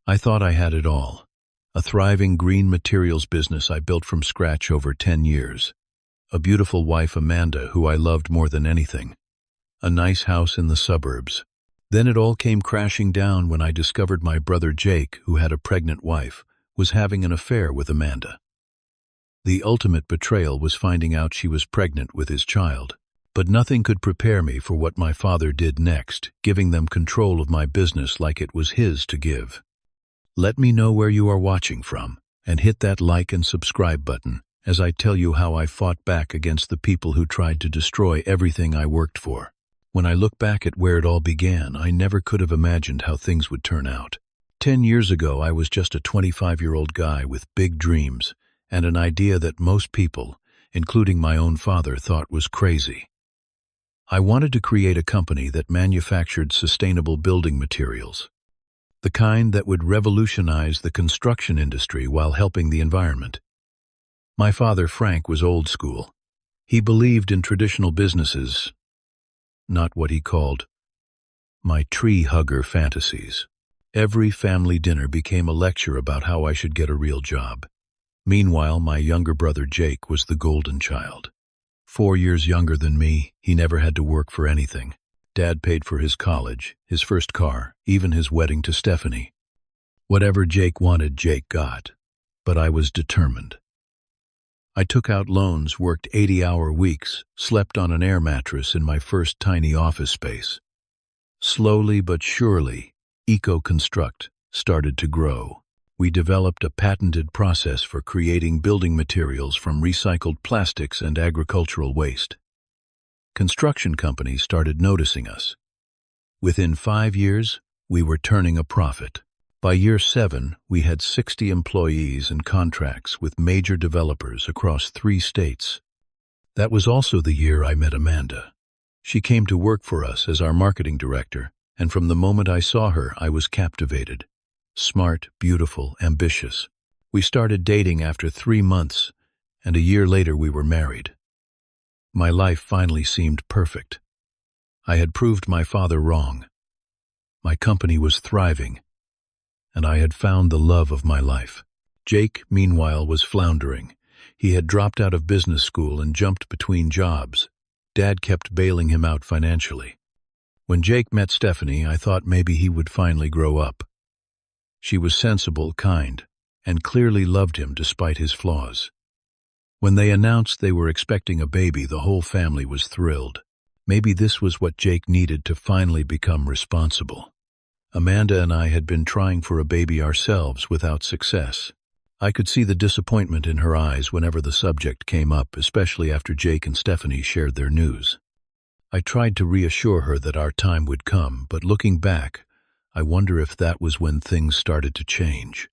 I thought I had it all. A thriving green materials business I built from scratch over 10 years. A beautiful wife, Amanda, who I loved more than anything. A nice house in the suburbs. Then it all came crashing down when I discovered my brother Jake, who had a pregnant wife, was having an affair with Amanda. The ultimate betrayal was finding out she was pregnant with his child. But nothing could prepare me for what my father did next, giving them control of my business like it was his to give. Let me know where you are watching from, and hit that like and subscribe button as I tell you how I fought back against the people who tried to destroy everything I worked for. When I look back at where it all began, I never could have imagined how things would turn out. 10 years ago, I was just a 25-year-old guy with big dreams and an idea that most people, including my own father, thought was crazy. I wanted to create a company that manufactured sustainable building materials, the kind that would revolutionize the construction industry while helping the environment. My father, Frank, was old school. He believed in traditional businesses, not what he called my tree hugger fantasies. Every family dinner became a lecture about how I should get a real job. Meanwhile, my younger brother Jake was the golden child. 4 years younger than me, he never had to work for anything. Dad paid for his college, his first car, even his wedding to Stephanie. Whatever Jake wanted, Jake got. But I was determined. I took out loans, worked 80-hour weeks, slept on an air mattress in my first tiny office space. Slowly but surely, EcoConstruct started to grow. We developed a patented process for creating building materials from recycled plastics and agricultural waste. Construction companies started noticing us. Within 5 years, we were turning a profit. By year 7, we had 60 employees and contracts with major developers across 3 states. That was also the year I met Amanda. She came to work for us as our marketing director, and from the moment I saw her, I was captivated. Smart, beautiful, ambitious. We started dating after 3 months, and a year later we were married. My life finally seemed perfect. I had proved my father wrong. My company was thriving, and I had found the love of my life. Jake, meanwhile, was floundering. He had dropped out of business school and jumped between jobs. Dad kept bailing him out financially. When Jake met Stephanie, I thought maybe he would finally grow up. She was sensible, kind, and clearly loved him despite his flaws. When they announced they were expecting a baby, the whole family was thrilled. Maybe this was what Jake needed to finally become responsible. Amanda and I had been trying for a baby ourselves without success. I could see the disappointment in her eyes whenever the subject came up, especially after Jake and Stephanie shared their news. I tried to reassure her that our time would come, but looking back, I wonder if that was when things started to change.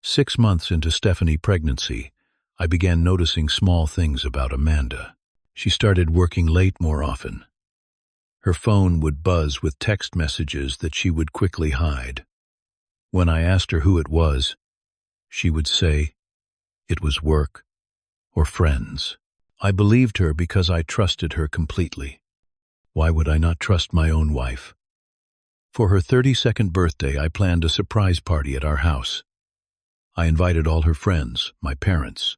6 months into Stephanie's pregnancy, I began noticing small things about Amanda. She started working late more often. Her phone would buzz with text messages that she would quickly hide. When I asked her who it was, she would say it was work or friends. I believed her because I trusted her completely. Why would I not trust my own wife? For her 32nd birthday, I planned a surprise party at our house. I invited all her friends, my parents,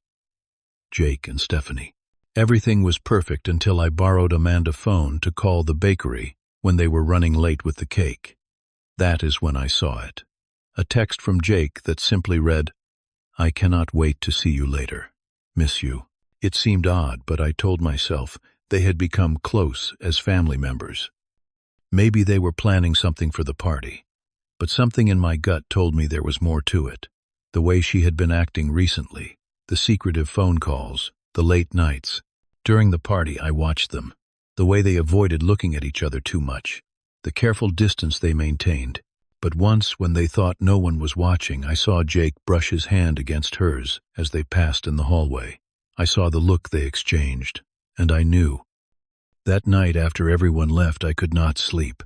Jake and Stephanie. Everything was perfect until I borrowed Amanda's phone to call the bakery when they were running late with the cake. That is when I saw it. A text from Jake that simply read, "I cannot wait to see you later. Miss you." It seemed odd, but I told myself they had become close as family members. Maybe they were planning something for the party, but something in my gut told me there was more to it. The way she had been acting recently, the secretive phone calls, the late nights. During the party, I watched them. The way they avoided looking at each other too much, the careful distance they maintained. But once, when they thought no one was watching, I saw Jake brush his hand against hers as they passed in the hallway. I saw the look they exchanged, and I knew. That night, after everyone left, I could not sleep.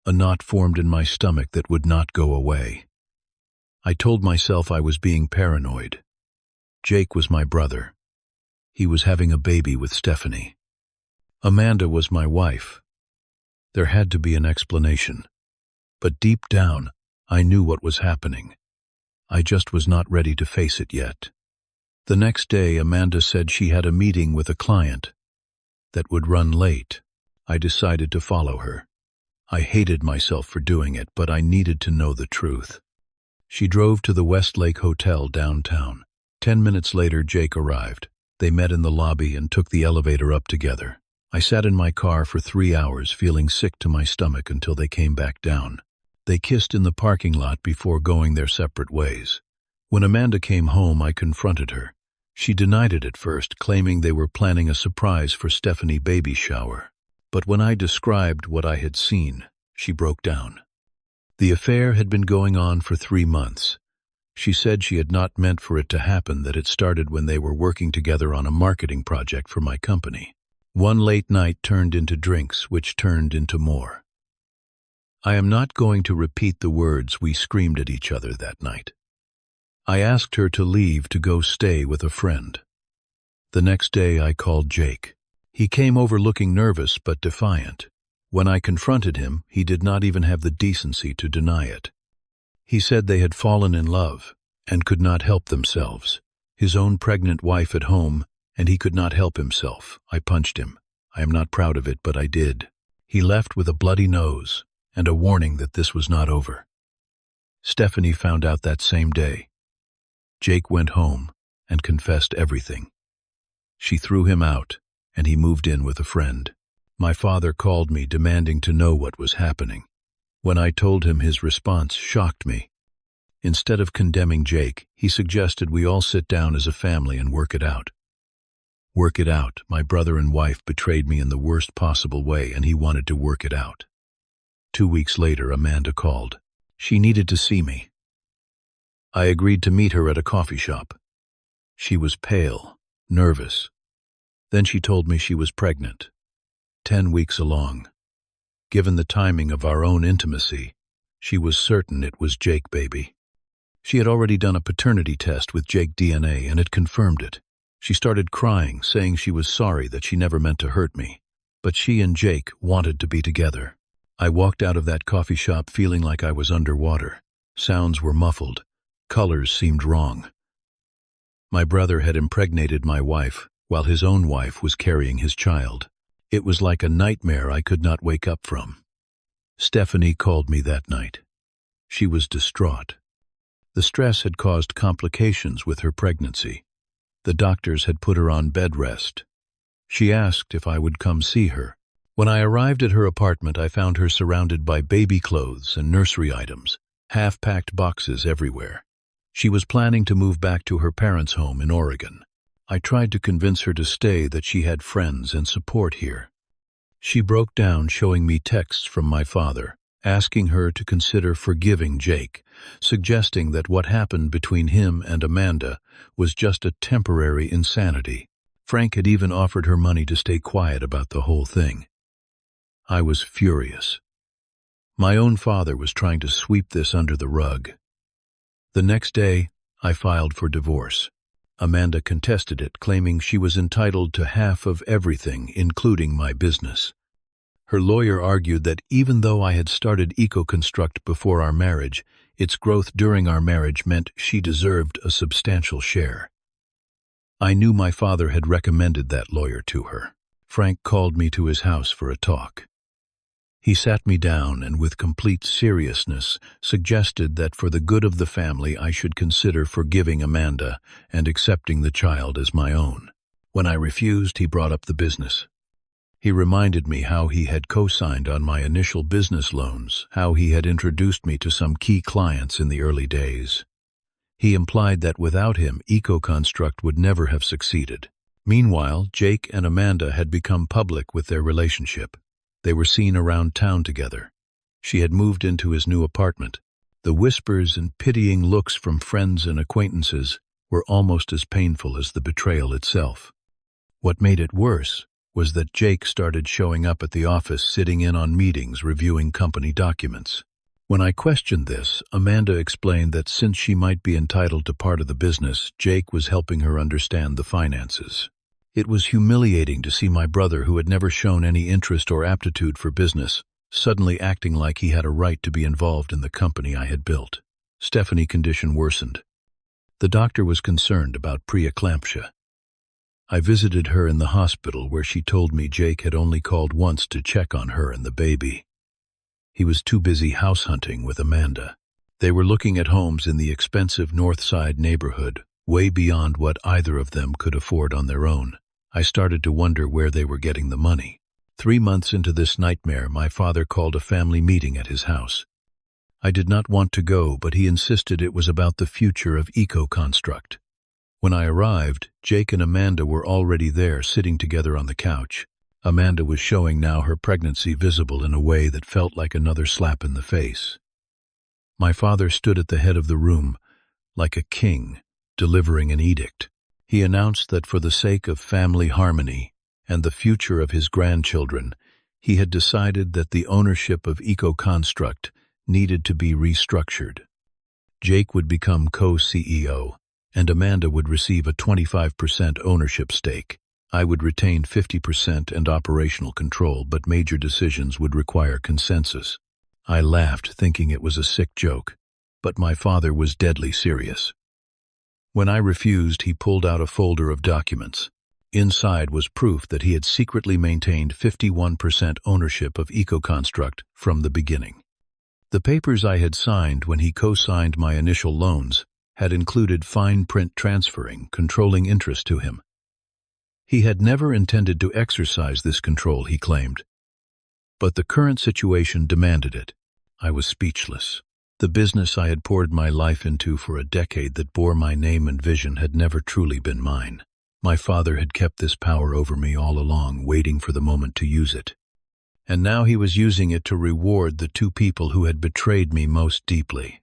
A knot formed in my stomach that would not go away. I told myself I was being paranoid. Jake was my brother. He was having a baby with Stephanie. Amanda was my wife. There had to be an explanation. But deep down, I knew what was happening. I just was not ready to face it yet. The next day, Amanda said she had a meeting with a client that would run late. I decided to follow her. I hated myself for doing it, but I needed to know the truth. She drove to the Westlake Hotel downtown. 10 minutes later, Jake arrived. They met in the lobby and took the elevator up together. I sat in my car for 3 hours, feeling sick to my stomach until they came back down. They kissed in the parking lot before going their separate ways. When Amanda came home, I confronted her. She denied it at first, claiming they were planning a surprise for Stephanie's baby shower. But when I described what I had seen, she broke down. The affair had been going on for 3 months. She said she had not meant for it to happen, that it started when they were working together on a marketing project for my company. One late night turned into drinks, which turned into more. I am not going to repeat the words we screamed at each other that night. I asked her to leave to go stay with a friend. The next day I called Jake. He came over looking nervous but defiant. When I confronted him, he did not even have the decency to deny it. He said they had fallen in love and could not help themselves. His own pregnant wife at home, and he could not help himself. I punched him. I am not proud of it, but I did. He left with a bloody nose and a warning that this was not over. Stephanie found out that same day. Jake went home and confessed everything. She threw him out, and he moved in with a friend. My father called me, demanding to know what was happening. When I told him, his response shocked me. Instead of condemning Jake, he suggested we all sit down as a family and work it out. Work it out. My brother and wife betrayed me in the worst possible way, and he wanted to work it out. 2 weeks later, Amanda called. She needed to see me. I agreed to meet her at a coffee shop. She was pale, nervous. Then she told me she was pregnant, 10 weeks along. Given the timing of our own intimacy, she was certain it was Jake baby. She had already done a paternity test with Jake DNA, and it confirmed it. She started crying, saying she was sorry, that she never meant to hurt me. But she and Jake wanted to be together. I walked out of that coffee shop feeling like I was underwater. Sounds were muffled. Colors seemed wrong. My brother had impregnated my wife, while his own wife was carrying his child. It was like a nightmare I could not wake up from. Stephanie called me that night. She was distraught. The stress had caused complications with her pregnancy. The doctors had put her on bed rest. She asked if I would come see her. When I arrived at her apartment, I found her surrounded by baby clothes and nursery items, half-packed boxes everywhere. She was planning to move back to her parents' home in Oregon. I tried to convince her to stay, that she had friends and support here. She broke down, showing me texts from my father, asking her to consider forgiving Jake, suggesting that what happened between him and Amanda was just a temporary insanity. Frank had even offered her money to stay quiet about the whole thing. I was furious. My own father was trying to sweep this under the rug. The next day, I filed for divorce. Amanda contested it, claiming she was entitled to half of everything, including my business. Her lawyer argued that even though I had started EcoConstruct before our marriage, its growth during our marriage meant she deserved a substantial share. I knew my father had recommended that lawyer to her. Frank called me to his house for a talk. He sat me down and, with complete seriousness, suggested that for the good of the family I should consider forgiving Amanda and accepting the child as my own. When I refused, he brought up the business. He reminded me how he had co-signed on my initial business loans, how he had introduced me to some key clients in the early days. He implied that without him, EcoConstruct would never have succeeded. Meanwhile, Jake and Amanda had become public with their relationship. They were seen around town together. She had moved into his new apartment. The whispers and pitying looks from friends and acquaintances were almost as painful as the betrayal itself. What made it worse was that Jake started showing up at the office, sitting in on meetings, reviewing company documents. When I questioned this, Amanda explained that since she might be entitled to part of the business, Jake was helping her understand the finances. It was humiliating to see my brother, who had never shown any interest or aptitude for business, suddenly acting like he had a right to be involved in the company I had built. Stephanie's condition worsened. The doctor was concerned about preeclampsia. I visited her in the hospital where she told me Jake had only called once to check on her and the baby. He was too busy house hunting with Amanda. They were looking at homes in the expensive North Side neighborhood, way beyond what either of them could afford on their own. I started to wonder where they were getting the money. 3 months into this nightmare, my father called a family meeting at his house. I did not want to go, but he insisted it was about the future of Eco-Construct. When I arrived, Jake and Amanda were already there, sitting together on the couch. Amanda was showing now her pregnancy visible in a way that felt like another slap in the face. My father stood at the head of the room, like a king, delivering an edict. He announced that for the sake of family harmony and the future of his grandchildren, he had decided that the ownership of Eco-Construct needed to be restructured. Jake would become co-CEO, and Amanda would receive a 25% ownership stake. I would retain 50% and operational control, but major decisions would require consensus. I laughed, thinking it was a sick joke, but my father was deadly serious. When I refused, he pulled out a folder of documents. Inside was proof that he had secretly maintained 51% ownership of Eco-Construct from the beginning. The papers I had signed when he co-signed my initial loans had included fine print transferring controlling interest to him. He had never intended to exercise this control, he claimed. But the current situation demanded it. I was speechless. The business I had poured my life into for a decade that bore my name and vision had never truly been mine. My father had kept this power over me all along, waiting for the moment to use it. And now he was using it to reward the two people who had betrayed me most deeply.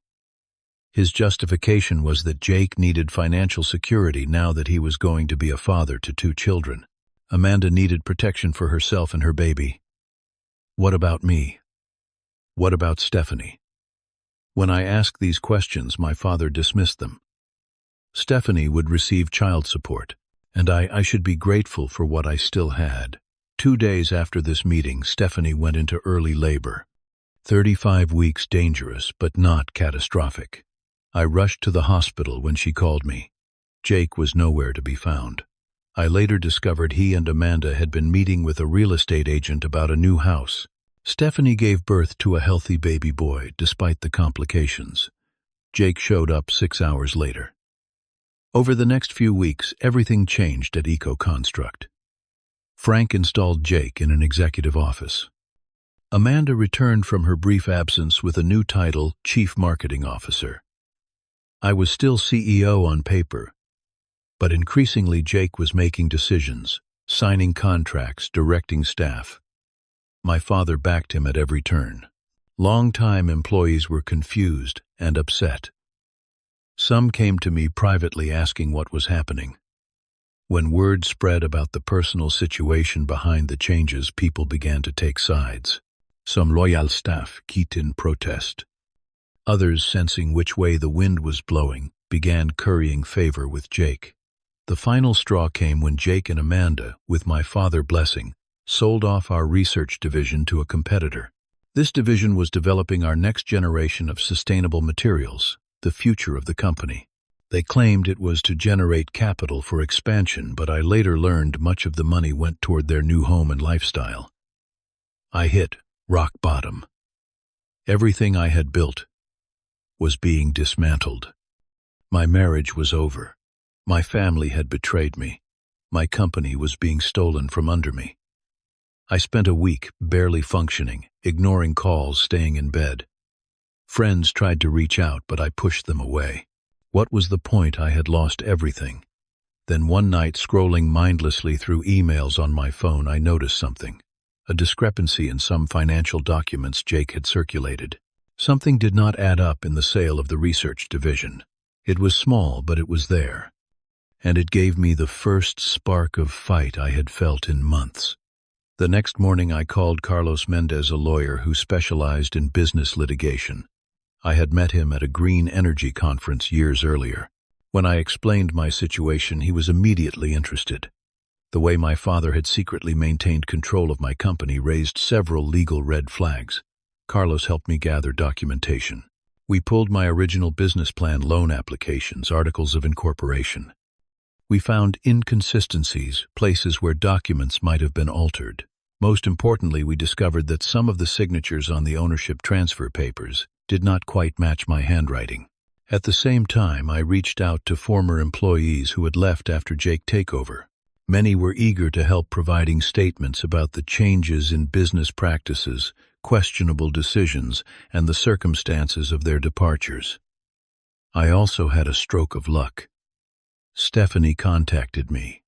His justification was that Jake needed financial security now that he was going to be a father to 2 children. Amanda needed protection for herself and her baby. What about me? What about Stephanie? When I asked these questions, my father dismissed them. Stephanie would receive child support, and I should be grateful for what I still had. 2 days after this meeting, Stephanie went into early labor. 35 weeks, dangerous, but not catastrophic. I rushed to the hospital when she called me. Jake was nowhere to be found. I later discovered he and Amanda had been meeting with a real estate agent about a new house. Stephanie gave birth to a healthy baby boy, despite the complications. Jake showed up 6 hours later. Over the next few weeks, everything changed at Eco-Construct. Frank installed Jake in an executive office. Amanda returned from her brief absence with a new title, Chief Marketing Officer. I was still CEO on paper, but increasingly Jake was making decisions, signing contracts, directing staff. My father backed him at every turn. Long-time employees were confused and upset. Some came to me privately asking what was happening. When word spread about the personal situation behind the changes, people began to take sides. Some loyal staff quit in protest. Others, sensing which way the wind was blowing, began currying favor with Jake. The final straw came when Jake and Amanda, with my father blessing, sold off our research division to a competitor. This division was developing our next generation of sustainable materials, the future of the company. They claimed it was to generate capital for expansion, but I later learned much of the money went toward their new home and lifestyle. I hit rock bottom. Everything I had built was being dismantled. My marriage was over. My family had betrayed me. My company was being stolen from under me. I spent a week barely functioning, ignoring calls, staying in bed. Friends tried to reach out, but I pushed them away. What was the point? I had lost everything. Then one night, scrolling mindlessly through emails on my phone, I noticed something. A discrepancy in some financial documents Jake had circulated. Something did not add up in the sale of the research division. It was small, but it was there. And it gave me the first spark of fight I had felt in months. The next morning I called Carlos Mendez, a lawyer who specialized in business litigation. I had met him at a green energy conference years earlier. When I explained my situation, he was immediately interested. The way my father had secretly maintained control of my company raised several legal red flags. Carlos helped me gather documentation. We pulled my original business plan, loan applications, articles of incorporation. We found inconsistencies, places where documents might have been altered. Most importantly, we discovered that some of the signatures on the ownership transfer papers did not quite match my handwriting. At the same time, I reached out to former employees who had left after Jake takeover. Many were eager to help, providing statements about the changes in business practices, questionable decisions, and the circumstances of their departures. I also had a stroke of luck. Stephanie contacted me.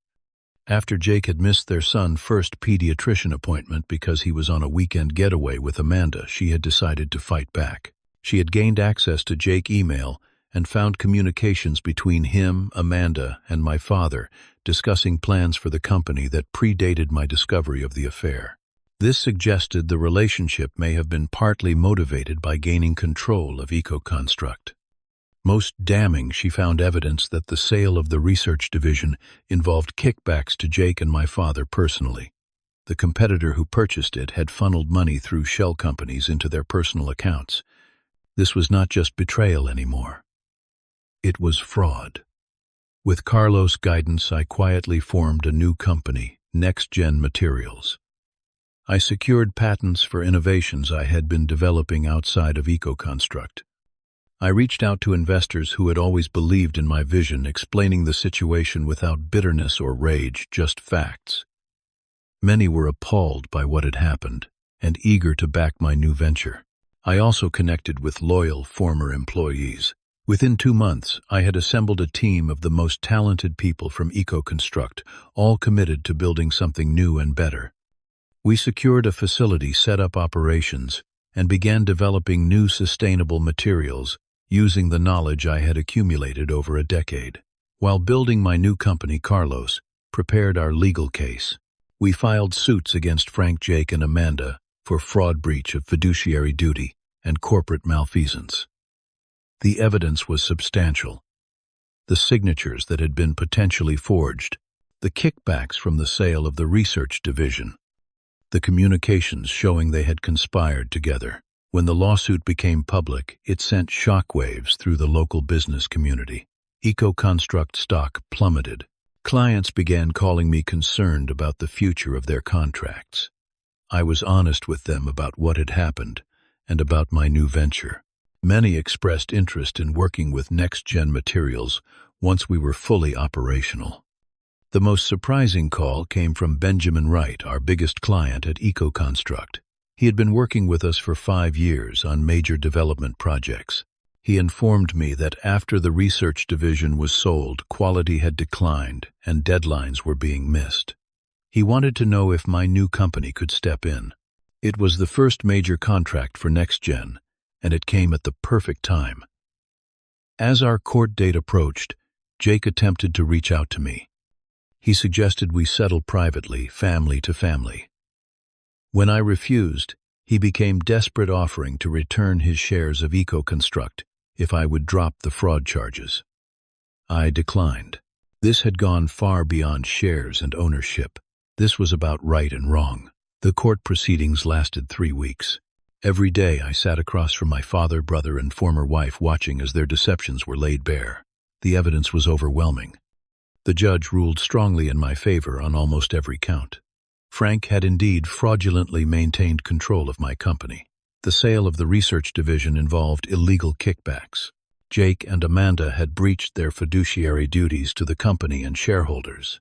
After Jake had missed their son's first pediatrician appointment because he was on a weekend getaway with Amanda, she had decided to fight back. She had gained access to Jake's email and found communications between him, Amanda, and my father discussing plans for the company that predated my discovery of the affair. This suggested the relationship may have been partly motivated by gaining control of EcoConstruct. Most damning, she found evidence that the sale of the research division involved kickbacks to Jake and my father personally. The competitor who purchased it had funneled money through shell companies into their personal accounts. This was not just betrayal anymore. It was fraud. With Carlos' guidance, I quietly formed a new company, Next Gen Materials. I secured patents for innovations I had been developing outside of EcoConstruct. I reached out to investors who had always believed in my vision, explaining the situation without bitterness or rage, just facts. Many were appalled by what had happened and eager to back my new venture. I also connected with loyal former employees. Within 2 months, I had assembled a team of the most talented people from EcoConstruct, all committed to building something new and better. We secured a facility, set up operations, and began developing new sustainable materials using the knowledge I had accumulated over a decade. While building my new company, Carlos prepared our legal case. We filed suits against Frank, Jake, and Amanda for fraud, breach of fiduciary duty, and corporate malfeasance. The evidence was substantial. The signatures that had been potentially forged, the kickbacks from the sale of the research division, the communications showing they had conspired together. When the lawsuit became public, it sent shockwaves through the local business community. EcoConstruct stock plummeted. Clients began calling me concerned about the future of their contracts. I was honest with them about what had happened and about my new venture. Many expressed interest in working with Next Gen Materials once we were fully operational. The most surprising call came from Benjamin Wright, our biggest client at EcoConstruct. He had been working with us for 5 years on major development projects. He informed me that after the research division was sold, quality had declined and deadlines were being missed. He wanted to know if my new company could step in. It was the first major contract for NextGen, and it came at the perfect time. As our court date approached, Jake attempted to reach out to me. He suggested we settle privately, family to family. When I refused, he became desperate, offering to return his shares of EcoConstruct if I would drop the fraud charges. I declined. This had gone far beyond shares and ownership. This was about right and wrong. The court proceedings lasted 3 weeks. Every day I sat across from my father, brother, and former wife, watching as their deceptions were laid bare. The evidence was overwhelming. The judge ruled strongly in my favor on almost every count. Frank had indeed fraudulently maintained control of my company. The sale of the research division involved illegal kickbacks. Jake and Amanda had breached their fiduciary duties to the company and shareholders.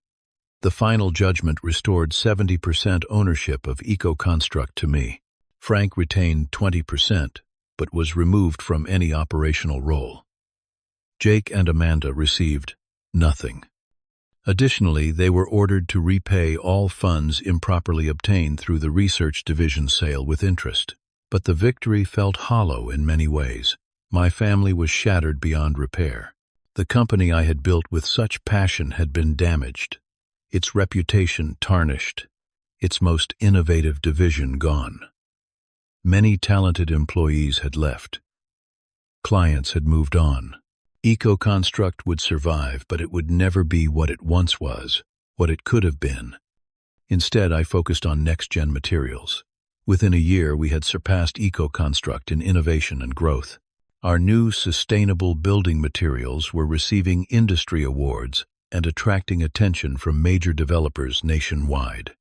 The final judgment restored 70% ownership of EcoConstruct to me. Frank retained 20%, but was removed from any operational role. Jake and Amanda received nothing. Additionally, they were ordered to repay all funds improperly obtained through the research division sale with interest. But the victory felt hollow in many ways. My family was shattered beyond repair. The company I had built with such passion had been damaged, its reputation tarnished, its most innovative division gone. Many talented employees had left. Clients had moved on. EcoConstruct would survive, but it would never be what it once was, what it could have been. Instead, I focused on next-gen materials. Within a year, we had surpassed EcoConstruct in innovation and growth. Our new sustainable building materials were receiving industry awards and attracting attention from major developers nationwide.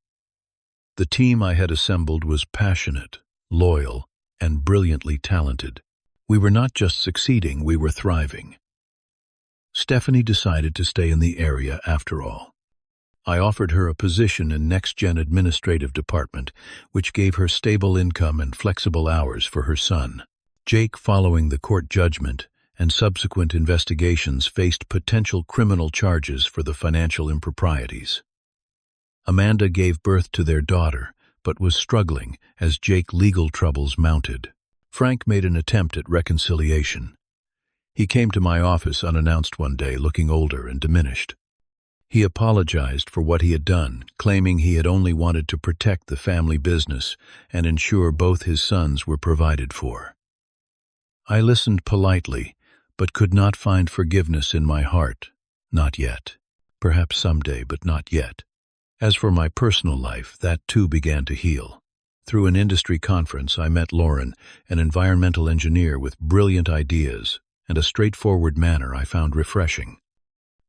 The team I had assembled was passionate, loyal, and brilliantly talented. We were not just succeeding, we were thriving. Stephanie decided to stay in the area after all. I offered her a position in next-gen administrative department, which gave her stable income and flexible hours for her son. Jake, following the court judgment and subsequent investigations, faced potential criminal charges for the financial improprieties. Amanda gave birth to their daughter, but was struggling as Jake's legal troubles mounted. Frank made an attempt at reconciliation. He came to my office unannounced one day, looking older and diminished. He apologized for what he had done, claiming he had only wanted to protect the family business and ensure both his sons were provided for. I listened politely, but could not find forgiveness in my heart. Not yet. Perhaps someday, but not yet. As for my personal life, that too began to heal. Through an industry conference, I met Lauren, an environmental engineer with brilliant ideas and a straightforward manner I found refreshing.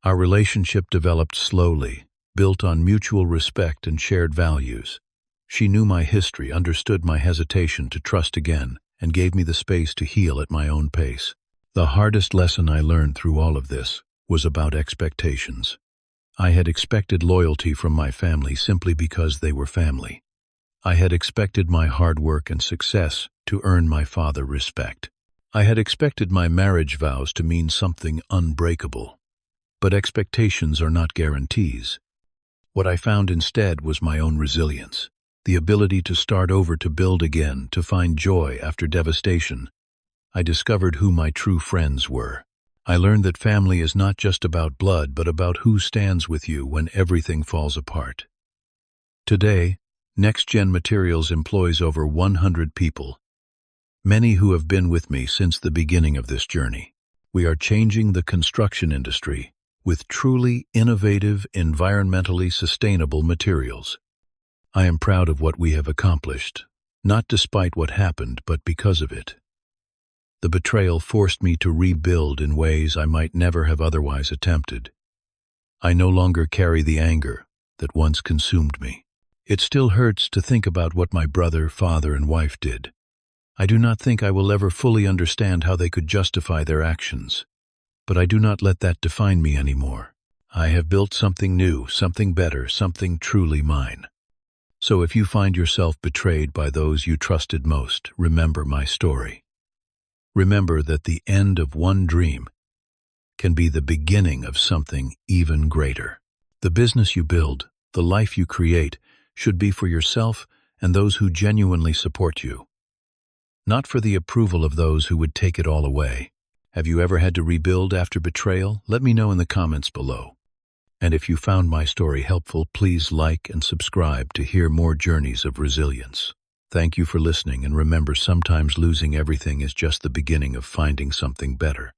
Our relationship developed slowly, built on mutual respect and shared values. She knew my history, understood my hesitation to trust again, and gave me the space to heal at my own pace. The hardest lesson I learned through all of this was about expectations. I had expected loyalty from my family simply because they were family. I had expected my hard work and success to earn my father respect. I had expected my marriage vows to mean something unbreakable. But expectations are not guarantees. What I found instead was my own resilience, the ability to start over, to build again, to find joy after devastation. I discovered who my true friends were. I learned that family is not just about blood, but about who stands with you when everything falls apart. Today, Next-Gen Materials employs over 100 people, many who have been with me since the beginning of this journey. We are changing the construction industry with truly innovative, environmentally sustainable materials. I am proud of what we have accomplished, not despite what happened, but because of it. The betrayal forced me to rebuild in ways I might never have otherwise attempted. I no longer carry the anger that once consumed me. It still hurts to think about what my brother, father, and wife did. I do not think I will ever fully understand how they could justify their actions. But I do not let that define me anymore. I have built something new, something better, something truly mine. So if you find yourself betrayed by those you trusted most, remember my story. Remember that the end of one dream can be the beginning of something even greater. The business you build, the life you create, should be for yourself and those who genuinely support you, not for the approval of those who would take it all away. Have you ever had to rebuild after betrayal? Let me know in the comments below. And if you found my story helpful, please like and subscribe to hear more journeys of resilience. Thank you for listening, and remember, sometimes losing everything is just the beginning of finding something better.